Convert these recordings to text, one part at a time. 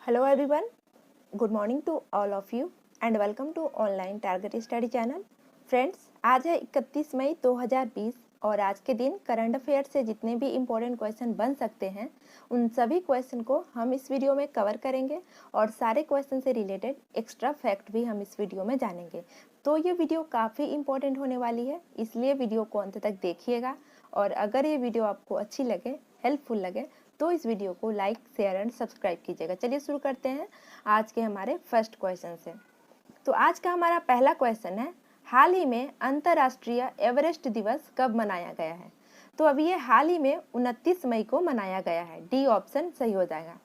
Hello everyone, good morning to all of you and welcome to online target study channel. Friends, आज है 31 मई 2020 और आज के दिन करंट अफेयर से जितने भी इम्पोर्टेंट क्वेश्चन बन सकते हैं उन सभी क्वेश्चन को हम इस वीडियो में कवर करेंगे और सारे क्वेश्चन से रिलेटेड एक्स्ट्रा फैक्ट भी हम इस वीडियो में जानेंगे। तो ये वीडियो काफ़ी इम्पोर्टेंट होने वाली है, इसलिए वीडियो को अंत तक देखिएगा और अगर ये वीडियो आपको अच्छी लगे, हेल्पफुल लगे तो इस वीडियो को लाइक, शेयर एंड सब्सक्राइब कीजिएगा। चलिए शुरू करते हैं आज के हमारे फर्स्ट क्वेश्चन से। तो आज का हमारा पहला क्वेश्चन है, हाल ही में अंतर्राष्ट्रीय एवरेस्ट दिवस कब मनाया गया है? तो अभी ये हाल ही में 29 मई को मनाया गया है। डी ऑप्शन सही हो जाएगा।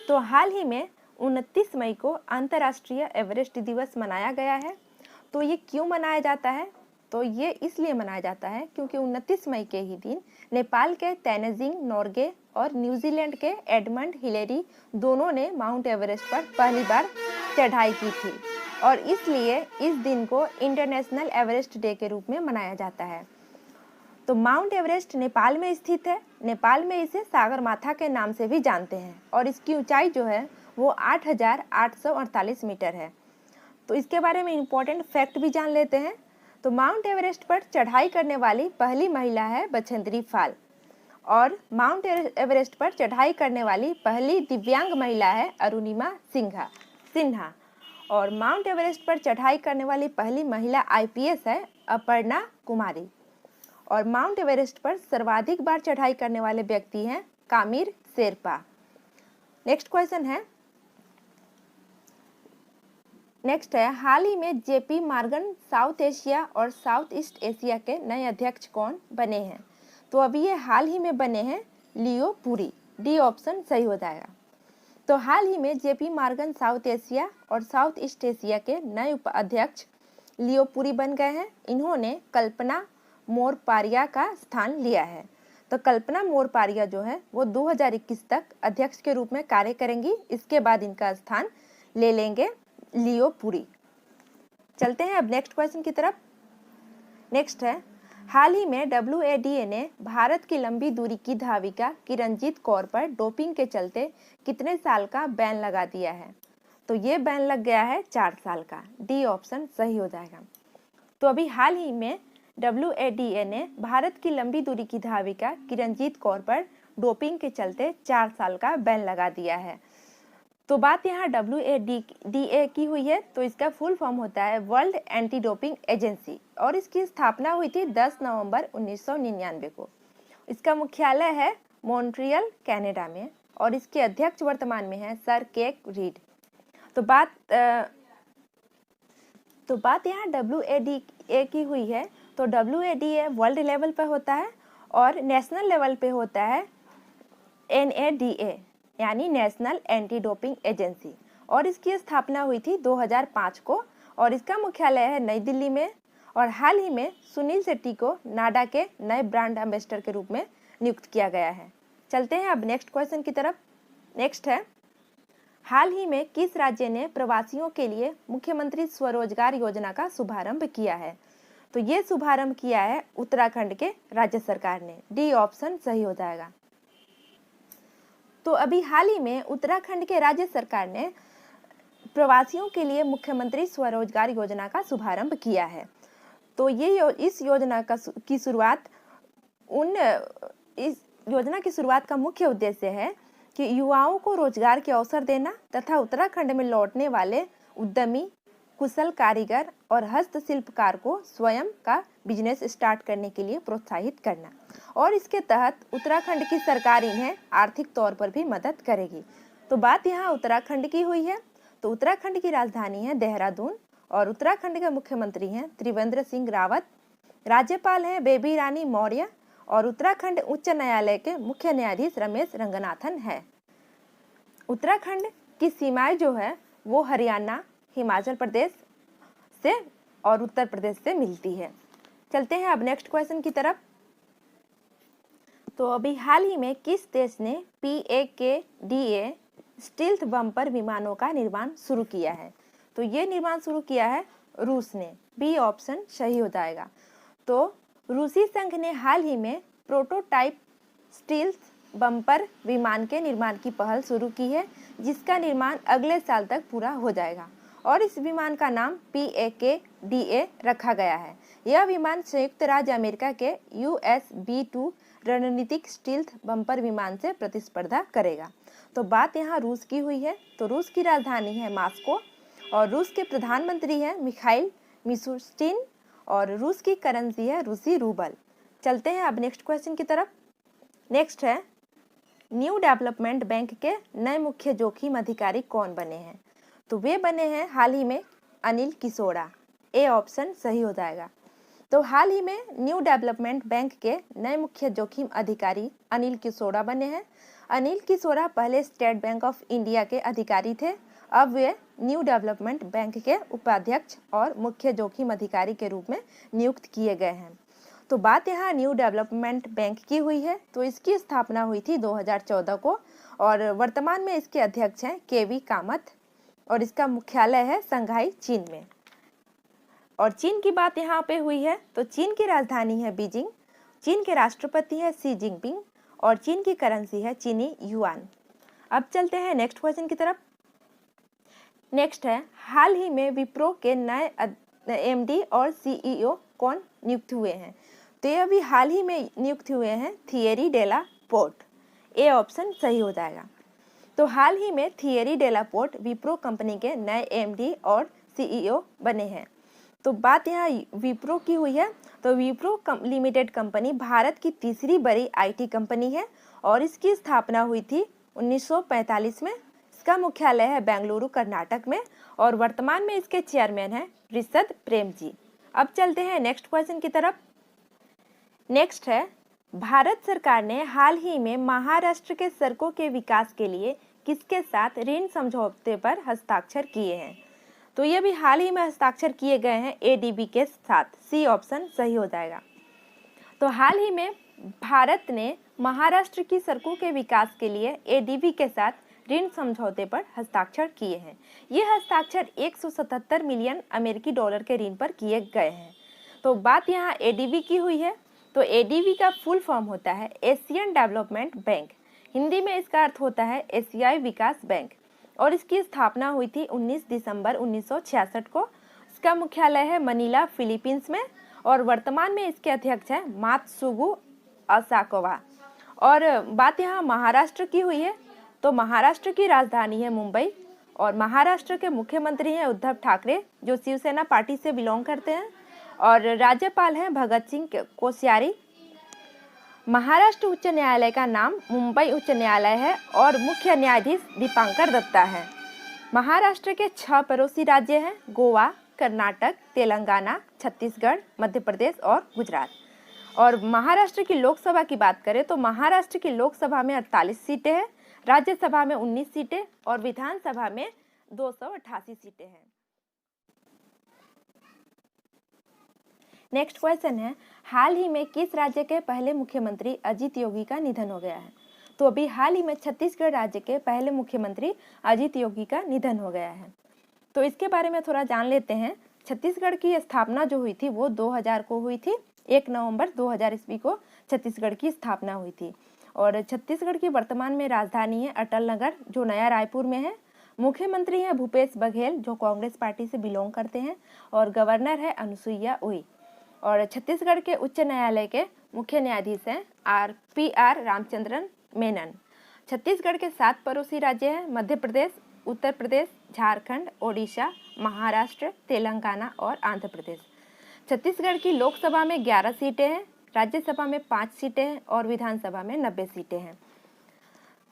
तो हाल ही में 29 मई को अंतर्राष्ट्रीय एवरेस्ट दिवस मनाया गया है। तो ये क्यों मनाया जाता है? तो ये इसलिए मनाया जाता है क्योंकि 29 मई के ही दिन नेपाल के तेनजिंग नोर्गे और न्यूजीलैंड के एडमंड हिलेरी दोनों ने माउंट एवरेस्ट पर पहली बार चढ़ाई की थी और इसलिए इस दिन को इंटरनेशनल एवरेस्ट डे के रूप में मनाया जाता है। तो माउंट एवरेस्ट नेपाल में स्थित है। नेपाल में इसे सागरमाथा के नाम से भी जानते हैं और इसकी ऊंचाई जो है वो 8,848 मीटर है। तो इसके बारे में इम्पोर्टेंट फैक्ट भी जान लेते हैं। तो माउंट एवरेस्ट पर चढ़ाई करने वाली पहली महिला है बछेंद्री पाल और माउंट एवरेस्ट पर चढ़ाई करने वाली पहली दिव्यांग महिला है अरुणिमा सिन्हा और माउंट एवरेस्ट पर चढ़ाई करने वाली पहली महिला IPS है अपर्णा कुमारी और माउंट एवरेस्ट पर सर्वाधिक बार चढ़ाई करने वाले व्यक्ति हैं कामिर शेरपा। नेक्स्ट क्वेश्चन है, नेक्स्ट है, हाल ही में JP मॉर्गन साउथ एशिया और साउथ ईस्ट एशिया के नए अध्यक्ष कौन बने हैं? तो अभी ये हाल ही में बने हैं लियो पुरी। डी ऑप्शन सही हो जाएगा। तो हाल ही में JP मॉर्गन साउथ एशिया और साउथ ईस्ट एशिया के नए उपाध्यक्ष लियो पुरी बन गए हैं। इन्होंने कल्पना मोरपारिया का स्थान लिया है। तो कल्पना मोरपारिया जो है वो 2021 तक अध्यक्ष के रूप में कार्य करेंगी। इसके बाद इनका स्थान ले लेंगे लियो पुरी। चलते हैं अब नेक्स्ट क्वेश्चन की तरफ। नेक्स्ट है, हाल ही में WADA ने भारत की लंबी दूरी की धाविका किरणजीत कौर पर डोपिंग के चलते कितने साल का बैन लगा दिया है? तो ये बैन लग गया है 4 साल का। डी ऑप्शन सही हो जाएगा। तो अभी हाल ही में WADA ने भारत की लंबी दूरी की धाविका किरणजीत कौर पर डोपिंग के चलते 4 साल का बैन लगा दिया है। तो बात यहाँ WADA की हुई है, तो इसका फुल फॉर्म होता है वर्ल्ड एंटी डोपिंग एजेंसी और इसकी स्थापना हुई थी 10 नवंबर 1999 को। इसका मुख्यालय है मॉन्ट्रियल कनाडा में और इसके अध्यक्ष वर्तमान में है सर केक रीड। तो बात यहाँ WADA की हुई है। तो WADA वर्ल्ड लेवल पर होता है और नेशनल लेवल पे होता है NADA यानी नेशनल एंटी डोपिंग एजेंसी और इसकी स्थापना हुई थी 2005 को और इसका मुख्यालय है नई दिल्ली में। और हाल ही में सुनील शेट्टी को नाडा के नए ब्रांड एम्बेसडर के रूप में नियुक्त किया गया है। चलते हैं अब नेक्स्ट क्वेश्चन की तरफ। नेक्स्ट है, हाल ही में किस राज्य ने प्रवासियों के लिए मुख्यमंत्री स्वरोजगार योजना का शुभारंभ किया है? तो ये शुभारंभ किया है उत्तराखंड के राज्य सरकार ने। डी ऑप्शन सही हो जाएगा। तो अभी हाल ही में उत्तराखंड के राज्य सरकार ने प्रवासियों के लिए मुख्यमंत्री स्वरोजगार योजना का शुभारंभ किया है। तो इस योजना की शुरुआत का मुख्य उद्देश्य है कि युवाओं को रोजगार के अवसर देना तथा उत्तराखंड में लौटने वाले उद्यमी, कुशल कारीगर और हस्तशिल्पकार को स्वयं का बिजनेस स्टार्ट करने के लिए प्रोत्साहित करना और इसके तहत उत्तराखंड की सरकार इन्हें आर्थिक तौर पर भी मदद करेगी। तो बात यहाँ उत्तराखंड की हुई है। तो उत्तराखंड की राजधानी है देहरादून और उत्तराखंड के मुख्यमंत्री हैं त्रिवेंद्र सिंह रावत, राज्यपाल हैं बेबी रानी मौर्य और उत्तराखंड उच्च न्यायालय के मुख्य न्यायाधीश रमेश रंगनाथन है। उत्तराखंड की सीमाएं जो है वो हरियाणा, हिमाचल प्रदेश से और उत्तर प्रदेश से मिलती है। चलते हैं अब नेक्स्ट क्वेश्चन की तरफ। तो अभी हाल ही में किस देश ने PAKDA स्टील्थ बम्पर विमानों का निर्माण शुरू किया है? तो ये निर्माण शुरू किया है रूस ने। बी ऑप्शन सही हो जाएगा। तो रूसी संघ ने हाल ही में प्रोटोटाइप स्टील्थ बम्पर विमान के निर्माण की पहल शुरू की है, जिसका निर्माण अगले साल तक पूरा हो जाएगा और इस विमान का नाम PAK-DA रखा गया है। यह विमान संयुक्त राज्य अमेरिका के USB-2 रणनीतिक स्टील्थ बम्पर विमान से प्रतिस्पर्धा करेगा। तो बात यहाँ रूस की हुई है, तो रूस की राजधानी है मॉस्को और रूस के प्रधानमंत्री हैं मिखाइल मिशुस्तिन और रूस की करेंसी है रूसी रूबल। चलते हैं अब नेक्स्ट क्वेश्चन की तरफ। नेक्स्ट है, न्यू डेवलपमेंट बैंक के नए मुख्य जोखिम अधिकारी कौन बने हैं? तो वे बने हैं हाल ही में अनिल किसोड़ा। ए ऑप्शन सही हो जाएगा। तो हाल ही में न्यू डेवलपमेंट बैंक के नए मुख्य जोखिम अधिकारी अनिल किसोड़ा बने हैं। अनिल किसोड़ा पहले स्टेट बैंक ऑफ इंडिया के अधिकारी थे, अब वे न्यू डेवलपमेंट बैंक के उपाध्यक्ष और मुख्य जोखिम अधिकारी के रूप में नियुक्त किए गए हैं। तो बात यहाँ न्यू डेवलपमेंट बैंक की हुई है, तो इसकी स्थापना हुई थी 2014 को और वर्तमान में इसके अध्यक्ष हैं KV कामत और इसका मुख्यालय है शंघाई, चीन में। और चीन की बात यहाँ पे हुई है, तो चीन की राजधानी है बीजिंग, चीन के राष्ट्रपति है शी जिनपिंग और चीन की करेंसी है चीनी युआन। अब चलते हैं नेक्स्ट क्वेश्चन की तरफ। नेक्स्ट है, हाल ही में विप्रो के नए MD और CEO कौन नियुक्त हुए हैं? तो ये अभी हाल ही में नियुक्त हुए हैं Thierry Delaporte. A option सही हो जाएगा। तो हाल ही में Thierry Delaporte Wipro company के नए MD और CEO बने हैं। तो बात यहाँ विप्रो की हुई है, तो विप्रो लिमिटेड कंपनी भारत की तीसरी बड़ी IT कंपनी है और इसकी स्थापना हुई थी 1945 में। इसका मुख्यालय है बेंगलुरु, कर्नाटक में और वर्तमान में इसके चेयरमैन हैं ऋषद प्रेम जी। अब चलते हैं नेक्स्ट क्वेश्चन की तरफ। नेक्स्ट है, भारत सरकार ने हाल ही में महाराष्ट्र के सड़कों के विकास के लिए किसके साथ ऋण समझौते पर हस्ताक्षर किए हैं? तो ये भी हाल ही में हस्ताक्षर किए गए हैं ADB के साथ। सी ऑप्शन सही हो जाएगा। तो हाल ही में भारत ने महाराष्ट्र की सड़कों के विकास के लिए ADB के साथ ऋण समझौते पर हस्ताक्षर किए हैं। ये हस्ताक्षर 177 मिलियन अमेरिकी डॉलर के ऋण पर किए गए हैं। तो बात यहाँ ADB की हुई है, तो ADB का फुल फॉर्म होता है एशियन डेवलपमेंट बैंक, हिंदी में इसका अर्थ होता है एशियाई विकास बैंक और इसकी स्थापना हुई थी 19 दिसंबर 1966 को। इसका मुख्यालय है मनीला, फिलीपींस में और वर्तमान में इसके अध्यक्ष हैं मात्सुगु असाकावा। और बात यहाँ महाराष्ट्र की हुई है, तो महाराष्ट्र की राजधानी है मुंबई और महाराष्ट्र के मुख्यमंत्री हैं उद्धव ठाकरे जो शिवसेना पार्टी से बिलोंग करते हैं और राज्यपाल हैं भगत सिंह कोश्यारी। महाराष्ट्र उच्च न्यायालय का नाम मुंबई उच्च न्यायालय है और मुख्य न्यायाधीश दीपांकर दत्ता है। महाराष्ट्र के 6 पड़ोसी राज्य हैं गोवा, कर्नाटक, तेलंगाना, छत्तीसगढ़, मध्य प्रदेश और गुजरात। और महाराष्ट्र की लोकसभा की बात करें तो महाराष्ट्र की लोकसभा में 48 सीटें हैं, राज्यसभा में 19 सीटें और विधानसभा में 288 सीटें हैं। नेक्स्ट क्वेश्चन है, हाल ही में किस राज्य के पहले मुख्यमंत्री अजित योगी का निधन हो गया है? तो अभी हाल ही में छत्तीसगढ़ राज्य के पहले मुख्यमंत्री अजित योगी का निधन हो गया है। तो इसके बारे में थोड़ा जान लेते हैं। छत्तीसगढ़ की स्थापना जो हुई थी वो 2000 को हुई थी। 1 नवंबर 2000 ईस्वी को छत्तीसगढ़ की स्थापना हुई थी और छत्तीसगढ़ की वर्तमान में राजधानी है अटल नगर जो नया रायपुर में है। मुख्यमंत्री हैं भूपेश बघेल जो कांग्रेस पार्टी से बिलोंग करते हैं और गवर्नर है अनुसुईया उई। और छत्तीसगढ़ के उच्च न्यायालय के मुख्य न्यायाधीश हैं PR रामचंद्रन मेनन। छत्तीसगढ़ के 7 पड़ोसी राज्य हैं मध्य प्रदेश, उत्तर प्रदेश, झारखंड, ओडिशा, महाराष्ट्र, तेलंगाना और आंध्र प्रदेश। छत्तीसगढ़ की लोकसभा में 11 सीटें हैं, राज्यसभा में 5 सीटें हैं और विधानसभा में 90 सीटें हैं।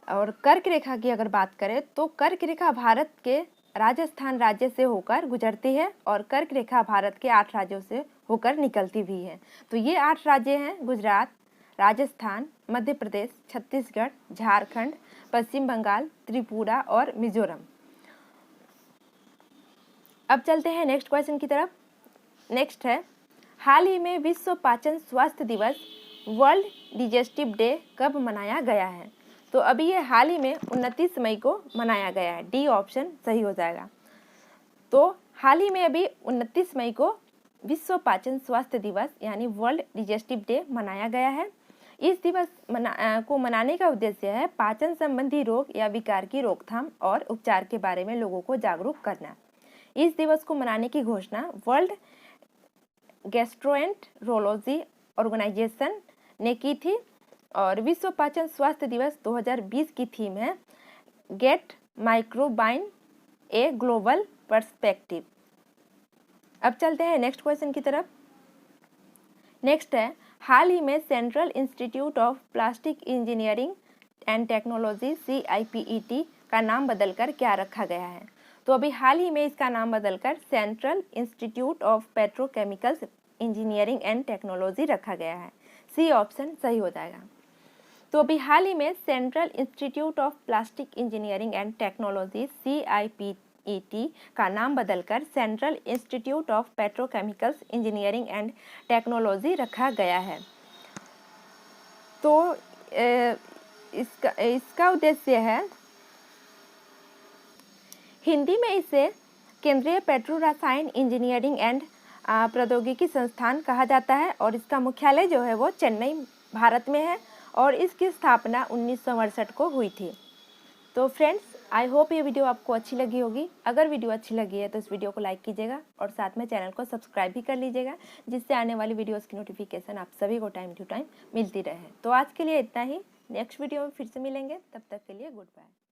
और कर्क रेखा की अगर बात करें तो कर्क रेखा भारत के राजस्थान राज्य से होकर गुजरती है और कर्क रेखा भारत के 8 राज्यों से होकर निकलती भी है। तो ये 8 राज्य हैं गुजरात, राजस्थान, मध्य प्रदेश, छत्तीसगढ़, झारखंड, पश्चिम बंगाल, त्रिपुरा और मिजोरम। अब चलते हैं नेक्स्ट क्वेश्चन की तरफ। नेक्स्ट है, हाल ही में विश्व पाचन स्वास्थ्य दिवस वर्ल्ड डिजेस्टिव डे कब मनाया गया है? तो अभी ये हाल ही में 29 मई को मनाया गया है। डी ऑप्शन सही हो जाएगा। तो हाल ही में अभी 29 मई को विश्व पाचन स्वास्थ्य दिवस यानी वर्ल्ड डिजेस्टिव डे मनाया गया है। इस दिवस को मनाने का उद्देश्य है पाचन संबंधी रोग या विकार की रोकथाम और उपचार के बारे में लोगों को जागरूक करना। इस दिवस को मनाने की घोषणा वर्ल्ड गैस्ट्रोएंटरोलॉजी ऑर्गेनाइजेशन ने की थी और विश्व पाचन स्वास्थ्य दिवस 2020 की थीम है गेट माइक्रोबाइन ए ग्लोबल पर्सपेक्टिव। अब चलते हैं नेक्स्ट क्वेश्चन की तरफ। नेक्स्ट है, हाल ही में central institute of plastic engineering and technology CIPET का नाम बदलकर क्या रखा गया है? तो अभी हाल ही में इसका नाम बदलकर central institute of petrochemicals engineering and technology रखा गया है। सी ऑप्शन सही हो जाएगा। तो अभी हाल ही में central institute of plastic engineering and technology CIPET का नाम बदलकर central institute of petrochemicals engineering and technology रखा गया है। तो इसका उद्देश्य है, हिंदी में इसे केंद्रीय पेट्रो रसायन इंजीनियरिंग एंड प्रौद्योगिकी संस्थान कहा जाता है और इसका मुख्यालय जो है वो चेन्नई भारत में है और इसकी स्थापना 1968 को हुई थी। तो फ्रेंड्स, आई होप ये वीडियो आपको अच्छी लगी होगी। अगर वीडियो अच्छी लगी है तो इस वीडियो को लाइक कीजिएगा और साथ में चैनल को सब्सक्राइब भी कर लीजिएगा, जिससे आने वाली वीडियोस की नोटिफिकेशन आप सभी को टाइम टू टाइम मिलती रहे। तो आज के लिए इतना ही, नेक्स्ट वीडियो में फिर से मिलेंगे, तब तक के लिए गुड बाय।